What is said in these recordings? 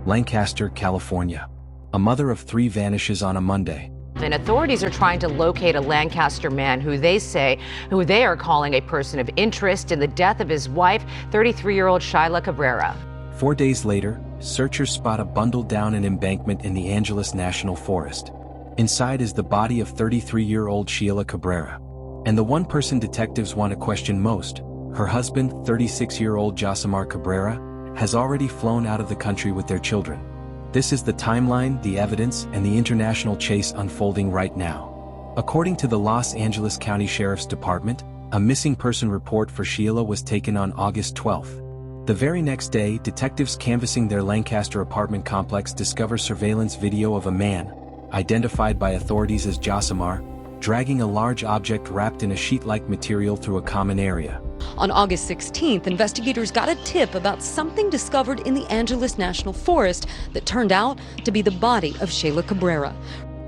Lancaster, California. A mother of 3 vanishes on a Monday. And authorities are trying to locate a Lancaster man who they are calling a person of interest in the death of his wife, 33-year-old Sheylla Cabrera. 4 days later, searchers spot a bundle down an embankment in the Angeles National Forest. Inside is the body of 33-year-old Sheylla Cabrera. And the one person detectives want to question most, her husband, 36-year-old Jossimar Cabrera, has already flown out of the country with their children. This is the timeline, the evidence, and the international chase unfolding right now. According to the Los Angeles County Sheriff's Department, a missing person report for Sheylla was taken on August 12. The very next day, detectives canvassing their Lancaster apartment complex discover surveillance video of a man, identified by authorities as Jossimar, dragging a large object wrapped in a sheet-like material through a common area. On August 16th, investigators got a tip about something discovered in the Angeles National Forest that turned out to be the body of Sheylla Cabrera.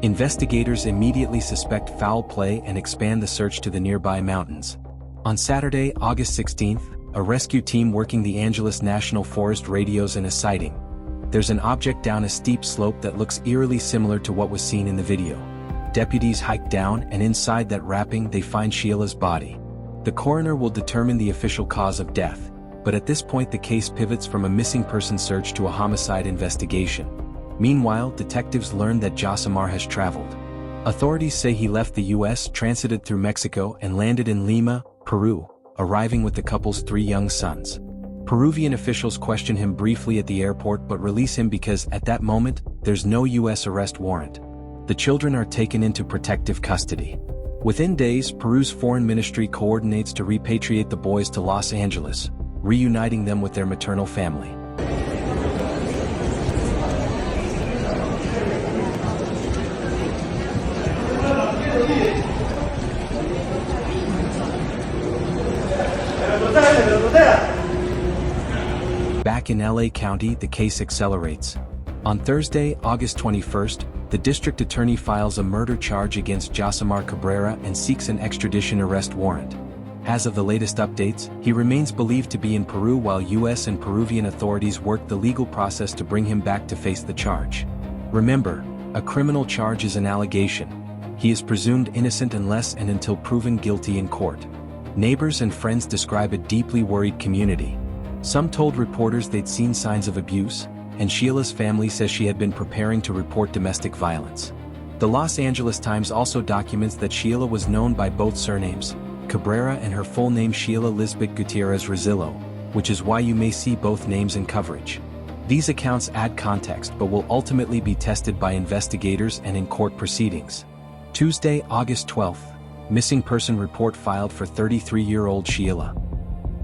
Investigators immediately suspect foul play and expand the search to the nearby mountains. On Saturday, August 16th, a rescue team working the Angeles National Forest radios in a sighting. There's an object down a steep slope that looks eerily similar to what was seen in the video. Deputies hike down, and inside that wrapping they find Shella's body. The coroner will determine the official cause of death, but at this point the case pivots from a missing person search to a homicide investigation. Meanwhile, detectives learn that Jossimar has traveled. Authorities say he left the U.S., transited through Mexico, and landed in Lima, Peru, arriving with the couple's 3 young sons. Peruvian officials question him briefly at the airport but release him because at that moment, there's no U.S. arrest warrant. The children are taken into protective custody. Within days, Peru's foreign ministry coordinates to repatriate the boys to Los Angeles, reuniting them with their maternal family. Back in LA County, the case accelerates. On Thursday, August 21st, the district attorney files a murder charge against Jossimar Cabrera and seeks an extradition arrest warrant. As of the latest updates, he remains believed to be in Peru while U.S. and Peruvian authorities work the legal process to bring him back to face the charge. Remember, a criminal charge is an allegation. He is presumed innocent unless and until proven guilty in court. Neighbors and friends describe a deeply worried community. Some told reporters they'd seen signs of abuse, and Shella's family says she had been preparing to report domestic violence. The Los Angeles Times also documents that Sheylla was known by both surnames, Cabrera, and her full name Sheylla Lisbeth Gutierrez Rosillo, which is why you may see both names in coverage. These accounts add context but will ultimately be tested by investigators and in court proceedings. Tuesday, August 12th, missing person report filed for 33-year-old Sheylla.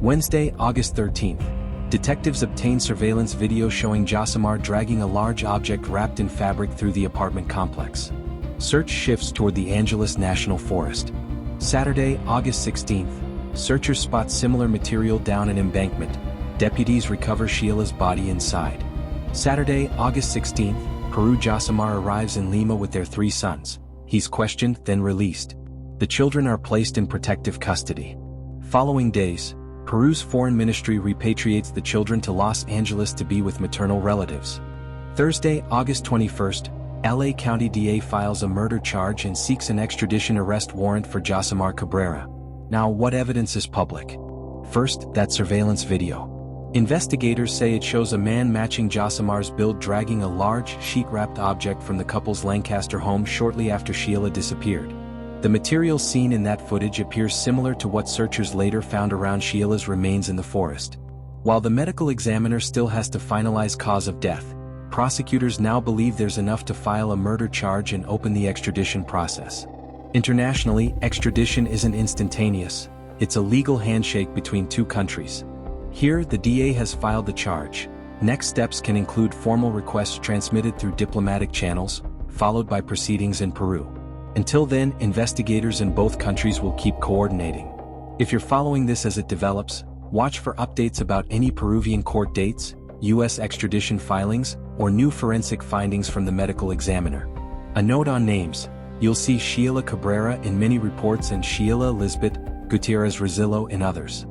Wednesday, August 13th, detectives obtained surveillance video showing Jossimar dragging a large object wrapped in fabric through the apartment complex. Search shifts toward the Angeles National Forest. Saturday, August 16th, searchers spot similar material down an embankment. Deputies recover Shella's body inside. Saturday, August 16th, Peru. Jossimar arrives in Lima with their 3 sons. He's questioned, then released. The children are placed in protective custody. Following days, Peru's foreign ministry repatriates the children to Los Angeles to be with maternal relatives. Thursday, August 21st, LA County DA files a murder charge and seeks an extradition arrest warrant for Jossimar Cabrera. Now, what evidence is public? First, that surveillance video. Investigators say it shows a man matching Jossimar's build dragging a large, sheet-wrapped object from the couple's Lancaster home shortly after Sheylla disappeared. The material seen in that footage appears similar to what searchers later found around Shella's remains in the forest. While the medical examiner still has to finalize cause of death, prosecutors now believe there's enough to file a murder charge and open the extradition process. Internationally, extradition isn't instantaneous. It's a legal handshake between 2 countries. Here, the DA has filed the charge. Next steps can include formal requests transmitted through diplomatic channels, followed by proceedings in Peru. Until then, investigators in both countries will keep coordinating. If you're following this as it develops, watch for updates about any Peruvian court dates, U.S. extradition filings, or new forensic findings from the medical examiner. A note on names: you'll see Sheylla Cabrera in many reports and Sheylla Lisbeth Gutierrez Rosillo in others.